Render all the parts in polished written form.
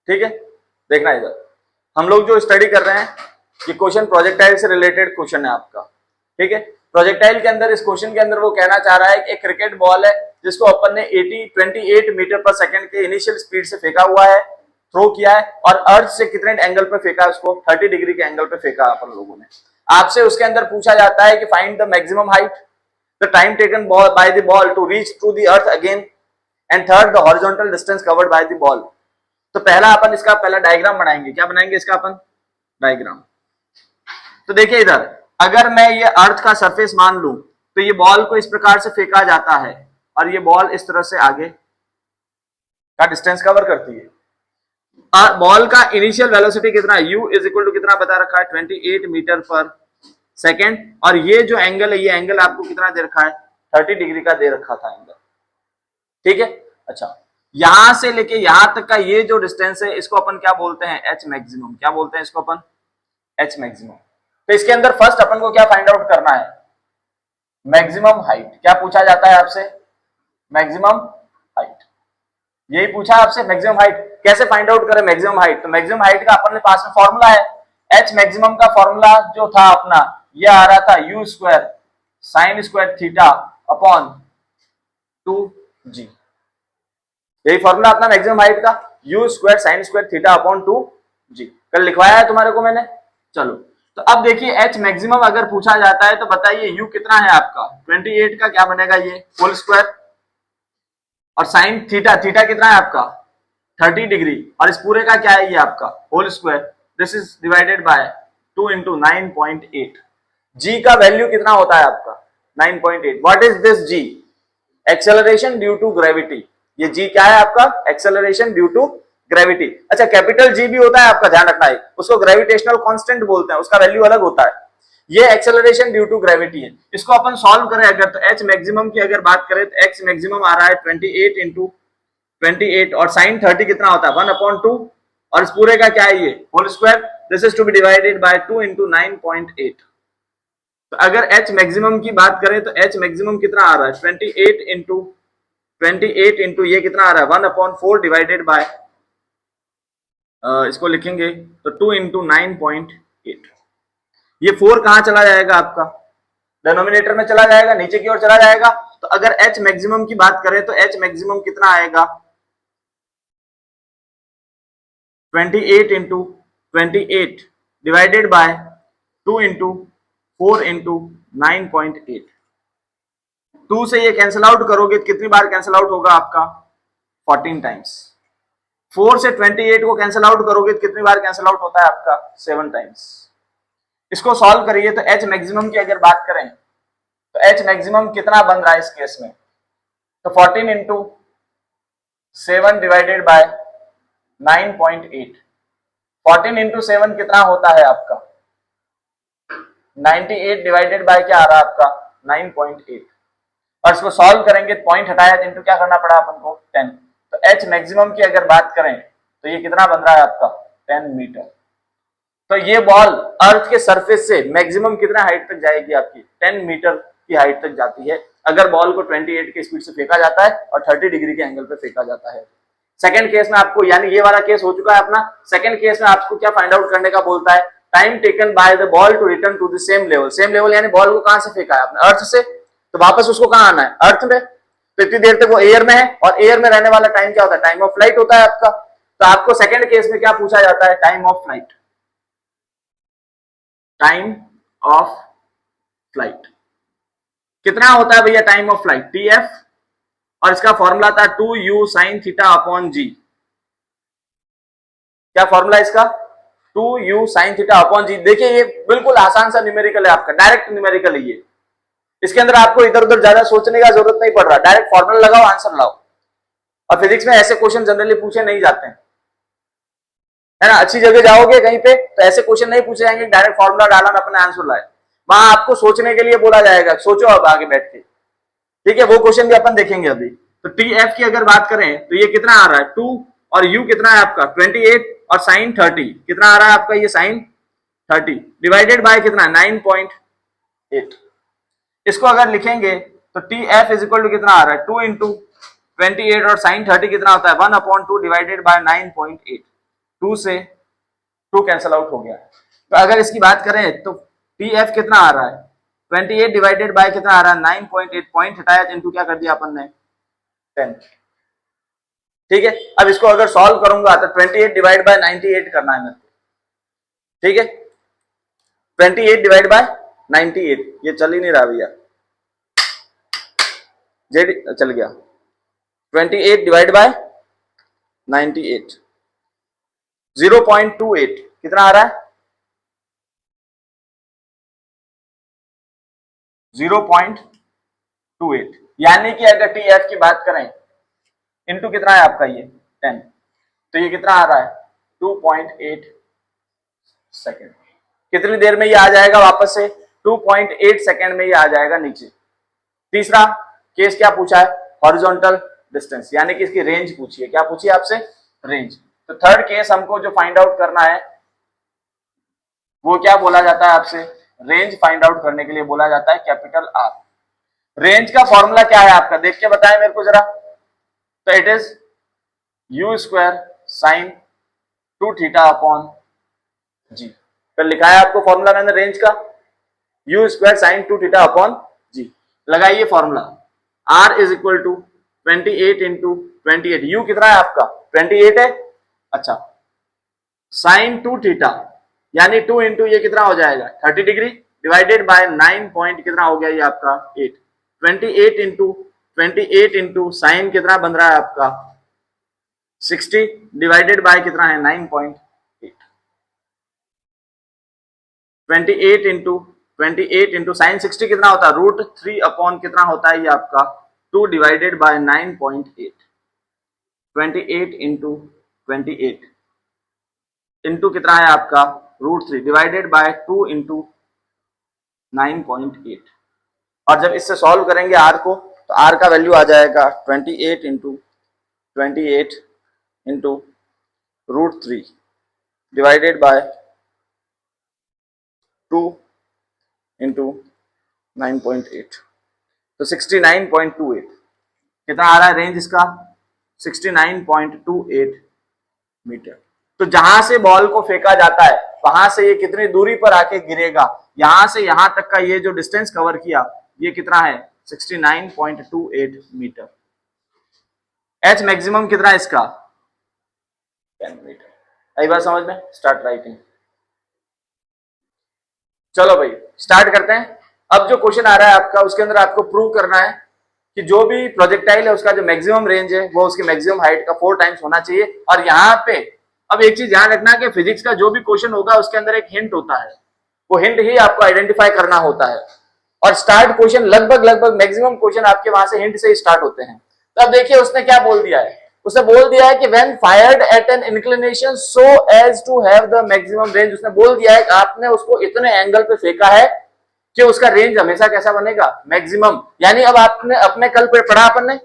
ठीक है, देखना इधर हम लोग जो स्टडी कर रहे हैं ये क्वेश्चन प्रोजेक्टाइल से रिलेटेड क्वेश्चन है आपका। ठीक है, प्रोजेक्टाइल के अंदर इस क्वेश्चन के अंदर वो कहना चाह रहा है कि एक क्रिकेट बॉल है जिसको अपन ने 28 मीटर पर सेकंड के इनिशियल स्पीड से फेंका हुआ है, थ्रो किया है, और अर्थ से कितने एंगल पे फेंका है उसको, 30 डिग्री के एंगल पे फेंका अपन लोगों ने। आपसे उसके अंदर पूछा जाता है कि find the maximum height, the time taken by the ball to reach to the earth again, and third the horizontal distance covered by the ball. तो पहला अपन इसका पहला डायग्राम बनाएंगे। क्या बनाएंगे इसका अपन? डायग्राम। तो देखिए इधर, अगर मैं ये अर्थ का सरफेस मान लूं तो ये बॉल को इस प्रकार से फेंका जाता है और ये बॉल इस तरह से आगे का डिस्टेंस कवर करती है। बॉल का इनिशियल वेलोसिटी कितना है, u इज इक्वल टू कितना बता रखा है, 28 मीटर पर सेकेंड, और ये जो एंगल है ये एंगल आपको कितना दे रखा है, 30 डिग्री का दे रखा था एंगल। ठीक है, अच्छा यहां से लेके यहां तक का ये जो डिस्टेंस है इसको अपन क्या बोलते हैं, एच मैक्सिमम। क्या बोलते हैं इसको अपन? H maximum. तो इसके अंदर फर्स्ट अपन को क्या फाइंड आउट करना है, मैक्सिमम हाइट। क्या पूछा जाता है आपसे? Maximum height. यही पूछा आपसे, मैक्सिमम हाइट कैसे फाइंड आउट करें मैक्सिमम हाइट। तो मैक्सिमम हाइट का अपन ने पास में फॉर्मूला है, एच मैक्सिमम का फॉर्मूला जो था अपना ये आ रहा था you square sine square theta upon 2g। यही फॉर्मूला अपना मैक्सिमम हाइट का, u square sine square theta upon 2g। कल लिखवाया है तुम्हारे को मैंने। चलो तो अब देखिए एच मैक्सिमम अगर पूछा जाता है तो बताइए यू कितना है आपका, 28 का क्या बनेगा ये होल स्क्वायर, और साइन थीटा, थीटा कितना है आपका 30 डिग्री, और इस पूरे का क्या है ये आपका whole square, this is divided by 2 into 9.8। जी का वैल्यू कितना होता है आपका 9.8। What is this G? Acceleration due to gravity. ये जी क्या है आपका? Acceleration due to gravity. अच्छा कैपिटल जी भी होता है आपका, ध्यान रखना है, उसको ग्रेविटेशनल कांस्टेंट बोलते हैं, उसका वैल्यू अलग होता है। ये एक्सेलरेशन ड्यू टू ग्रेविटी है। इसको अपन सॉल्व करें अगर तो एच मैक्सिमम की अगर बात करें तो एक्स मैक्सिमम आ रहा है 28 इंटू 28, और साइन 30 कितना होता है 1/2, और इस पूरे का क्या है ये whole square, this is to be divided by 2 into 9.8। तो अगर एच मैक्सिमम की बात करें तो एच मैक्सिमम कितना आ रहा है 28 इंटू ये कितना आ रहा है 1/4 डिवाइडेड बाय इसको लिखेंगे तो 2 इंटू 9.8। ये 4 कहां चला जाएगा आपका, डिनोमिनेटर में चला जाएगा, नीचे की ओर चला जाएगा। तो अगर एच मैक्सिमम की बात करें तो एच मैक्सिमम कितना आएगा 28 into 28 divided by 2 into 4 into 9.8। 2 से ये कैंसिल आउट करोगे तो कितनी बार कैंसिल आउट होगा आपका 14 टाइम्स। 4 से 28 को कैंसिल आउट करोगे तो कितनी बार कैंसिल आउट होता है आपका 7 टाइम्स। इसको सॉल्व करिए तो एच मैक्सिमम की अगर बात करें तो एच मैक्सिमम कितना बन रहा है इस केस में, तो 14 इंटू 7 डिवाइडेड बाय 9.8। 14 इंटू 7 कितना होता है आपका 98 डिवाइडेड बाय क्या आ रहा है आपका 9.8। और इसको सॉल्व करेंगे पॉइंट हटाया इंटू क्या करना पड़ा अपन को 10। तो एच मैक्सिमम की अगर बात करें तो ये कितना बन रहा है आपका 10 मीटर। तो ये बॉल अर्थ के सरफेस से मैक्सिमम कितना हाइट तक जाएगी आपकी 10 मीटर की हाइट तक जाती है अगर बॉल को 28 के स्पीड से फेंका जाता है और 30 डिग्री के एंगल पे फेंका जाता है। सेकंड केस में आपको, यानी ये वाला केस हो चुका है अपना, सेकंड केस में आपको क्या फाइंड आउट करने का बोलता है, time taken by the ball to return to the same level. Same level यानी बॉल को कहां से फेंका है आपने, अर्थ से, तो वापस उसको कहां आना है अर्थ में। तो इतनी देर तक वो एयर में है, और एयर में रहने वाला टाइम क्या होता है, टाइम ऑफ फ्लाइट होता है आपका। तो आपको सेकंड केस में क्या पूछा जाता है, time of flight. Time of flight कितना होता है भैया टाइम ऑफ फ्लाइट, टीएफ, और इसका फॉर्मूला था 2u sin थीटा अपॉन जी। क्या फॉर्मूला इसका 2u sin थीटा अपॉन जी। देखिए ये बिल्कुल आसान सा न्यूमेरिकल है आपका, डायरेक्ट न्यूमेरिकल है ये। इसके अंदर आपको इधर उधर ज्यादा सोचने का जरूरत नहीं पड़ रहा, डायरेक्ट फॉर्मूला लगाओ आंसर लाओ। और फिजिक्स में ऐसे क्वेश्चन जनरली पूछे नहीं जाते हैं, है ना। अच्छी जगह जाओगे कहीं पे तो ऐसे क्वेश्चन नहीं पूछे जाएंगे, डायरेक्ट फॉर्मूला डाला और अपने आंसर लाए। वहां आपको सोचने के लिए बोला जाएगा, सोचो अब आगे बैठ के, ठीक है। वो क्वेश्चन भी अपन देखेंगे अभी। तो टी एफ की अगर बात करें तो ये कितना आ रहा है 2, और यू कितना है आपका 28, और साइन 30 कितना आ रहा है आपका ये साइन 30 डिवाइडेड बाय कितना 9.8। इसको अगर लिखेंगे तो T F is equal to कितना आ रहा है 2 इंटू 28, और साइन 30 कितना होता है 1/2 डिवाइडेड बाय 9.8। 2 से 2 कैंसल आउट हो गया। तो अगर इसकी बात करें तो टी एफ कितना आ रहा है, 28 डिवाइडेड बाय कितना आ रहा है 9.8, पॉइंट हटाया इनटू क्या कर दिया अपन ने 10। ठीक है, अब इसको अगर सॉल्व करूंगा तो 28 डिवाइड बाय 98 करना है मेरे को। ठीक है, 28 डिवाइड बाय 98, ये चल ही नहीं रहा भैया, जेड चल गया। 28 डिवाइड बाय 98, 0.28 कितना आ रहा है 0.28, यानी कि अगर टी एफ की बात करें इनटू कितना है आपका ये 10, तो ये कितना आ रहा है 2.8 सेकेंड। कितनी देर में ये आ जाएगा वापस से 2.8 सेकेंड में ये आ जाएगा नीचे। तीसरा केस क्या पूछा है, हॉरिजॉन्टल डिस्टेंस, यानी कि इसकी रेंज पूछी है। क्या पूछी है आपसे, रेंज। तो थर्ड केस हमको जो फाइंड आउट करना है वो क्या बोला जाता है आपसे, रेंज फाइंड आउट करने के लिए बोला जाता है कैपिटल आर। रेंज का फॉर्मूला क्या है आपका, देख के बताएं मेरे को जरा। तो it is u square sine 2 theta upon g. तो लिखा है आपको फॉर्मूला मैंने रेंज का, u square sine 2 theta upon g. लगाइए formula, R is equal to 28 into 28, u कितना है आपका 28 है, अच्छा, साइन 2 थीटा यानी 2 इंटू ये कितना हो जाएगा 30 डिग्री डिवाइडेड बाय 9 पॉइंट कितना हो गया ये आपका 8, 28 इंटू साइन कितना बन रहा है आपका 60 डिवाइडेड बाय कितना है 9.8, 28 इंटू साइन 60 कितना होता है √3 अपॉन कितना होता है ये आपका 2 डिवाइडेड बाय 9.8, 28 इंटू कितना है आपका √3 डिवाइडेड बाय 2 इंटू 9.8। और जब इससे सॉल्व करेंगे आर को तो आर का वैल्यू आ जाएगा 28 इंटू √3 डिवाइडेड बाय 2 इंटू 9.8, तो 69.28 कितना आ रहा है रेंज इसका 69.28 मीटर। तो जहां से बॉल को फेंका जाता है वहां से ये कितनी दूरी पर आके गिरेगा, यहां से यहां तक का ये जो डिस्टेंस कवर किया ये कितना है 69.28 मीटर। एच मैक्सिमम कितना है इसका 10 मीटर। आई बात समझ में, स्टार्ट राइटिंग। चलो भाई स्टार्ट करते हैं। अब जो क्वेश्चन आ रहा है आपका उसके अंदर आपको प्रूव करना है कि जो भी प्रोजेक्टाइल है उसका जो मैक्सिमम रेंज है वो उसकी मैक्सिमम हाइट का 4 टाइम्स होना चाहिए। और यहाँ पे अब एक चीज ध्यान रखना कि फिजिक्स का जो भी क्वेश्चन होगा उसके अंदर एक हिंट होता है, वो हिंट ही आपको आइडेंटिफाई करना होता है। और स्टार्ट क्वेश्चन लगभग मैक्सिमम क्वेश्चन आपके वहां से हिंट से ही स्टार्ट होते हैं। तो अब देखिए उसने क्या बोल दिया है, उसने बोल दिया है कि when fired at an inclination so as to have the maximum range, उसने बोल दिया है कि आपने उसको इतने एंगल पे फेंका है कि उसका रेंज हमेशा कैसा बनेगा मैक्सिमम। यानी अब आपने अपने कल पे पढ़ा अपन ने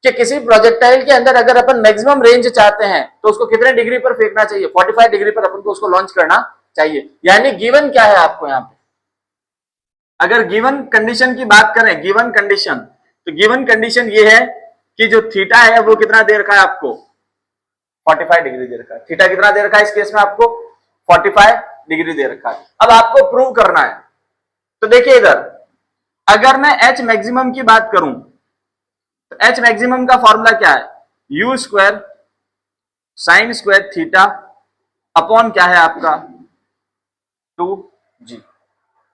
कि किसी प्रोजेक्टाइल के अंदर अगर अपन मैक्सिमम रेंज चाहते हैं तो उसको कितने डिग्री पर फेंकना चाहिए 45 डिग्री पर अपन को उसको लॉन्च करना चाहिए। यानी गिवन क्या है आपको यहाँ पे, अगर गिवन कंडीशन की बात करें, गिवन कंडीशन, तो गिवन कंडीशन ये है कि जो थीटा है वो कितना दे रखा है आपको 45 डिग्री दे रखा है। थीटा कितना दे रखा है इस केस में आपको 45 डिग्री दे रखा है। अब आपको प्रूव करना है। तो देखिए इधर अगर मैं एच मैक्सिमम की बात करूं तो एच मैक्सिमम का फॉर्मूला क्या है, you square sine square theta upon क्या है आपका 2g।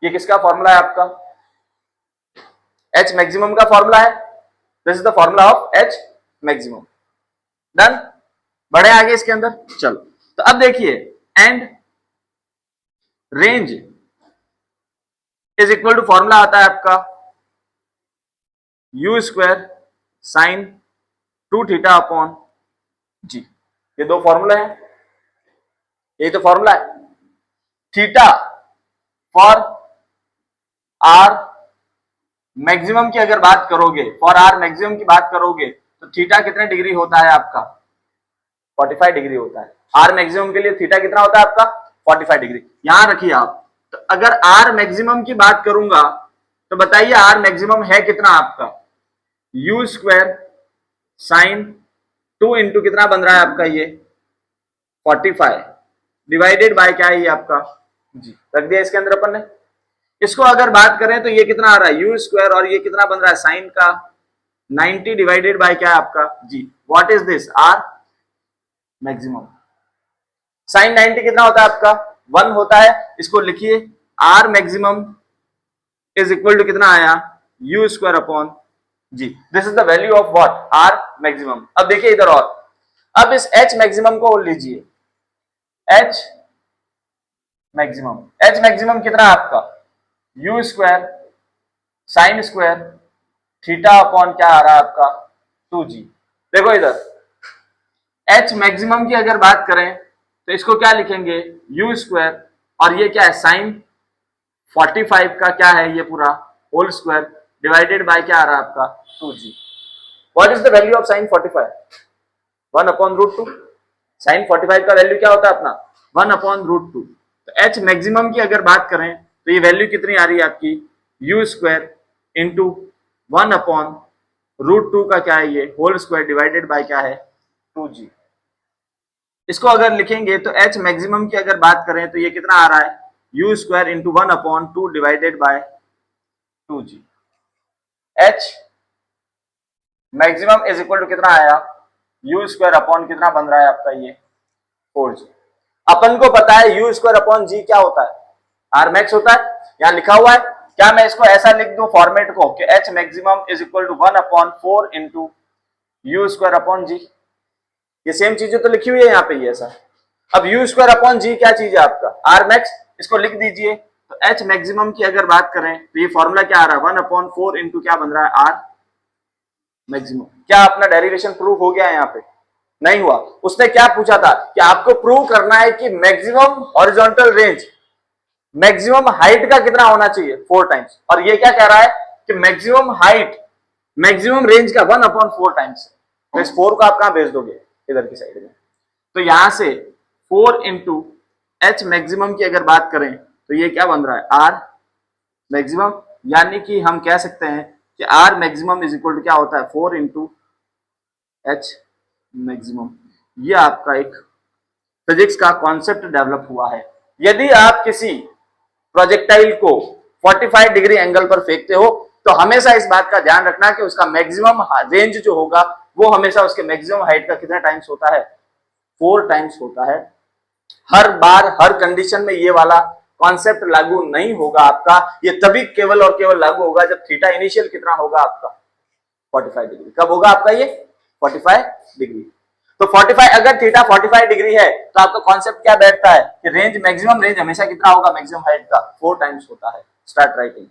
ये किसका फॉर्मूला है आपका, एच मैक्सिमम का फॉर्मूला है। This is the formula of H maximum. Done, बढ़े आगे इसके अंदर। चलो तो अब देखिए and range is equal to formula आता है आपका u square sine 2 theta upon g. ये दो फॉर्मूला है, यही तो फॉर्मूला है। थीटा फॉर आर मैक्सिमम की अगर बात करोगे, फॉर आर मैक्सिमम की बात करोगे तो थीटा कितने डिग्री होता है आपका 45 डिग्री होता है। आर मैक्सिमम के लिए थीटा कितना होता है आपका 45 डिग्री। यहां रखिए आप, तो अगर आर मैक्सिमम की बात करूंगा तो बताइए आर मैक्सिमम है कितना आपका यू स्क्वायर साइन 2 इंटू कितना बन रहा है आपका ये 45 डिवाइडेड बाय क्या है ये आपका जी, रख दिया इसके अंदर अपन ने। इसको अगर बात करें तो ये कितना आ रहा है यू स्क्वायर, और ये कितना बन रहा है साइन का 90 डिवाइडेड बाय क्या है आपका g, what is this R maximum. Sine 90 कितना होता है आपका 1 होता है, इसको लिखिए R maximum is equal to कितना आया U square upon G, this is the value of what R maximum. अब देखिए इधर, और अब इस एच मैक्सिमम को लीजिए, एच मैक्सिमम कितना है आपका u square sine square theta upon क्या आ रहा है आपका 2g। देखो इधर एच मैक्सिमम की अगर बात करें तो इसको क्या लिखेंगे यू स्क्वायर, और ये क्या है साइन 45 का क्या है ये पूरा होल स्क्वायर डिवाइडेड बाय क्या आ रहा है आपका 2g। What is the value of sine 45 1 upon root 2। Sine 45 का वैल्यू क्या होता है अपना 1 अपॉन रूट 2। तो एच मैक्सिमम की अगर बात करें तो ये वैल्यू कितनी आ रही है आपकी U square into 1 upon root 2 का क्या है ये होल स्क्वायर डिवाइडेड बाय क्या है 2g। इसको अगर लिखेंगे तो एच मैक्सिमम की अगर बात करें तो ये कितना आ रहा है you square into 1 upon 2 divided by 2g। H maximum is equal to कितना आया यू स्क्वायर अपॉन कितना बन रहा है आपका ये 4g। अपन को पता है यू स्क्वायर अपॉन जी क्या होता है आर मैक्स होता है, यहां लिखा हुआ है। क्या मैं इसको ऐसा लिख दूं फॉर्मेट को कि H maximum is equal to 1 upon 4 into u square upon g, ये सेम चीजें तो लिखी हुई है यहाँ पे ये ऐसा। अब यू स्क्वायर अपॉन जी क्या चीज है आपका आर मैक्स, इसको लिख दीजिए। तो एच मैक्सिमम की अगर बात करें तो ये फॉर्मूला क्या आ रहा है 1 अपॉन 4 इंटू क्या बन रहा है आर मैक्सिमम। क्या अपना डेरिवेशन प्रूव हो गया है यहाँ पे नहीं हुआ। उसने क्या पूछा था कि आपको प्रूव करना है कि maximum horizontal range maximum height का कितना होना चाहिए 4 टाइम्स, और ये क्या कह रहा है कि मैक्सिमम हाइट मैक्सिमम रेंज का 1 अपॉन 4 टाइम्स। तो इस 4 को आप कहां भेज दोगे इधर की साइड में। तो यहां से 4 इंटू एच मैक्सिमम की अगर बात करें तो ये क्या बन रहा है आर मैक्सिमम, यानी कि हम कह सकते हैं कि R maximum is equal to क्या होता है 4 इंटू एच मैक्सिमम। ये आपका एक फिजिक्स का कॉन्सेप्ट डेवलप हुआ है। यदि आप किसी प्रोजेक्टाइल को 45 डिग्री एंगल पर फेंकते हो तो हमेशा इस बात का ध्यान रखना कि उसका मैक्सिमम रेंज जो होगा वो हमेशा उसके मैक्सिमम हाइट का कितना टाइम्स होता है 4 टाइम्स होता है। हर बार हर कंडीशन में ये वाला कॉन्सेप्ट लागू नहीं होगा आपका, ये तभी केवल और केवल लागू होगा जब थीटा इनिशियल कितना होगा आपका 45 डिग्री। कब होगा आपका ये 45 डिग्री। तो 45 अगर थीटा 45 डिग्री है तो आपका कॉन्सेप्ट क्या बैठता है कि रेंज मैक्सिमम रेंज हमेशा कितना होगा मैक्सिमम हाइट का 4 टाइम्स होता है। Start writing.